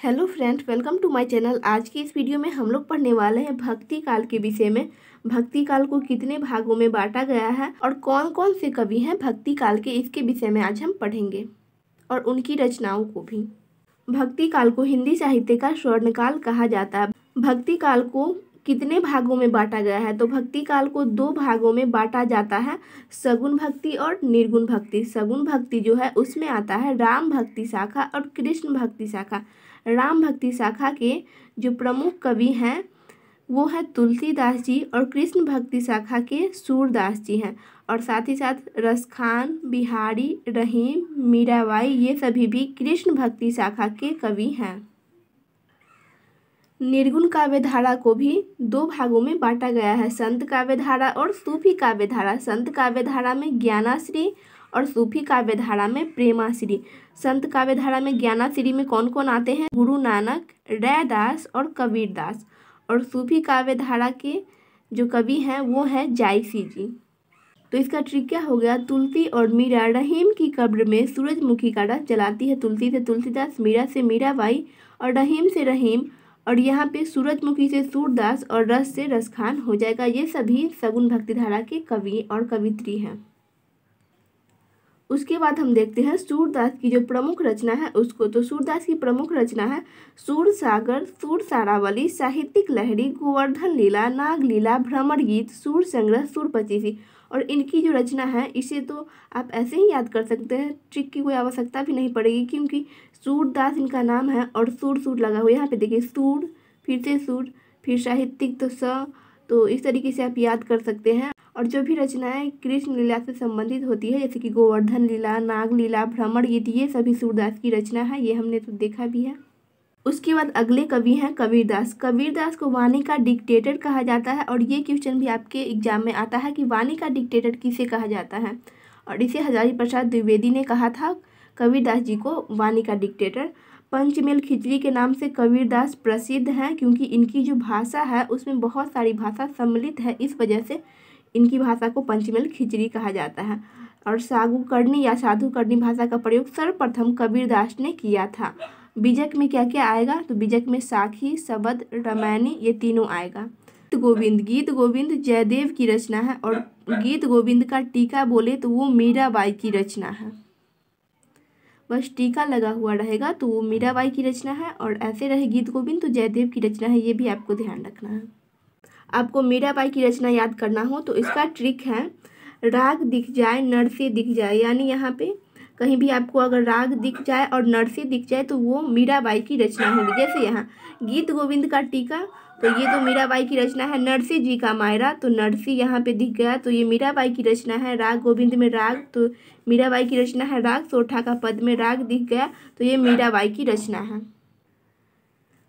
Hello friends, welcome to my channel. आज की इस वीडियो में हम लोग पढ़ने वाले हैं भक्ति काल के विषय में। भक्ति काल को कितने भागों में बांटा गया है और कौन कौन से कवि हैं भक्ति काल के, इसके विषय में आज हम पढ़ेंगे और उनकी रचनाओं को भी। भक्ति काल को हिंदी साहित्य का स्वर्णकाल कहा जाता है। भक्ति काल को कितने भागों में बांटा गया है? तो भक्ति काल को दो भागों में बांटा जाता है, सगुण भक्ति और निर्गुण भक्ति। सगुण भक्ति जो है उसमें आता है राम भक्ति शाखा और कृष्ण भक्ति शाखा। राम भक्ति शाखा के जो प्रमुख कवि हैं वो है तुलसीदास जी और कृष्ण भक्ति शाखा के सूरदास जी हैं। और साथ ही साथ रसखान, बिहारी, रहीम, मीराबाई ये सभी भी कृष्ण भक्ति शाखा के कवि हैं। निर्गुण काव्य धारा को भी दो भागों में बांटा गया है, संत काव्य धारा और सूफी काव्य धारा। संत काव्य धारा में ज्ञानाश्री और सूफी काव्य धारा में प्रेमाश्री। संत काव्य धारा में ज्ञानाश्री में कौन कौन आते हैं? गुरु नानक, रैदास और कबीरदास। और सूफी काव्य धारा के जो कवि हैं वो है जायसी जी। तो इसका ट्रिक क्या हो गया? तुलसी और मीरा रहीम की कब्र में सूरजमुखी का रस जलाती है। तुलसी से तुलसीदास, मीरा से मीराबाई और रहीम से रहीम, और यहाँ पे सूरजमुखी से सूरदास और रस से रसखान हो जाएगा। ये सभी सगुण भक्ति धारा के कवि और कवित्री हैं। उसके बाद हम देखते हैं सूरदास की जो प्रमुख रचना है उसको। तो सूरदास की प्रमुख रचना है सूर सागर, सूर सारावली, साहित्यिक लहरी, गोवर्धन लीला, नाग लीला, भ्रमर गीत, सूर संग्रह, सूर पचीसी। और इनकी जो रचना है इसे तो आप ऐसे ही याद कर सकते हैं, ट्रिक की कोई आवश्यकता भी नहीं पड़ेगी, क्योंकि सूरदास इनका नाम है और सूर सूर लगा हुआ है। यहाँ पे देखिए सूर, फिर से सूर, फिर साहित्यिक तो स। तो इस तरीके से आप याद कर सकते हैं। और जो भी रचनाएं कृष्ण लीला से संबंधित होती है, जैसे कि गोवर्धन लीला, नाग लीला, भ्रमर गीत, ये सभी सूरदास की रचना है। ये हमने तो देखा भी है। उसके बाद अगले कवि हैं कबीरदास। कबीरदास को वाणी का डिक्टेटर कहा जाता है। और ये क्वेश्चन भी आपके एग्जाम में आता है कि वाणी का डिक्टेटर किसे कहा जाता है, और इसे हजारी प्रसाद द्विवेदी ने कहा था कबीरदास जी को वाणी का डिक्टेटर। पंचमेल खिचड़ी के नाम से कबीरदास प्रसिद्ध हैं, क्योंकि इनकी जो भाषा है उसमें बहुत सारी भाषा सम्मिलित है, इस वजह से इनकी भाषा को पंचमेल खिचड़ी कहा जाता है। और सागुकर्णी या साधुकर्णी भाषा का प्रयोग सर्वप्रथम कबीरदास ने किया था। बीजक में क्या क्या आएगा? तो बीजक में साखी, शबद, रामायणी ये तीनों आएगा। गीत गोविंद जयदेव की रचना है, और गीत गोविंद का टीका बोले तो वो मीराबाई की रचना है। बस टीका लगा हुआ रहेगा तो वो मीराबाई की रचना है, और ऐसे रहे गीत गोविंद तो जयदेव की रचना है। ये भी आपको ध्यान रखना है। आपको मीराबाई की रचना याद करना हो तो इसका ट्रिक है राग दिख जाए नरसी दिख जाए। यानी यहाँ पे कहीं भी आपको अगर राग दिख जाए और नरसी दिख जाए तो वो मीराबाई की रचना होगी। जैसे यहाँ गीत गोविंद का टीका, तो ये तो मीराबाई की रचना है। नरसी जी का मायरा, तो नरसी यहाँ पे दिख गया तो ये मीराबाई की रचना है। राग गोविंद में राग, तो मीराबाई की रचना है। राग सोठा का पद में राग दिख गया तो ये मीराबाई की रचना है।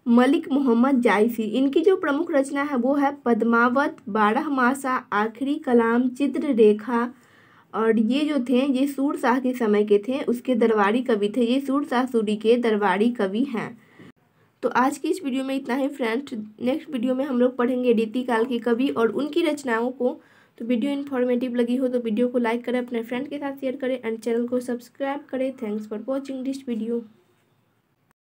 मलिक मोहम्मद जायसी, इनकी जो प्रमुख रचना है वो है पद्मावत, 12 मासा, आखिरी कलाम, चित्र रेखा। और ये जो थे ये सूर शाह के समय के थे, उसके दरबारी कवि थे। ये सूर शाह सूरी के दरबारी कवि हैं। तो आज की इस वीडियो में इतना ही फ्रेंड्स। नेक्स्ट वीडियो में हम लोग पढ़ेंगे रीति काल के कवि और उनकी रचनाओं को। तो वीडियो इन्फॉर्मेटिव लगी हो तो वीडियो को लाइक करें, अपने फ्रेंड के साथ शेयर करें एंड चैनल को सब्सक्राइब करें। Thanks for watching this video.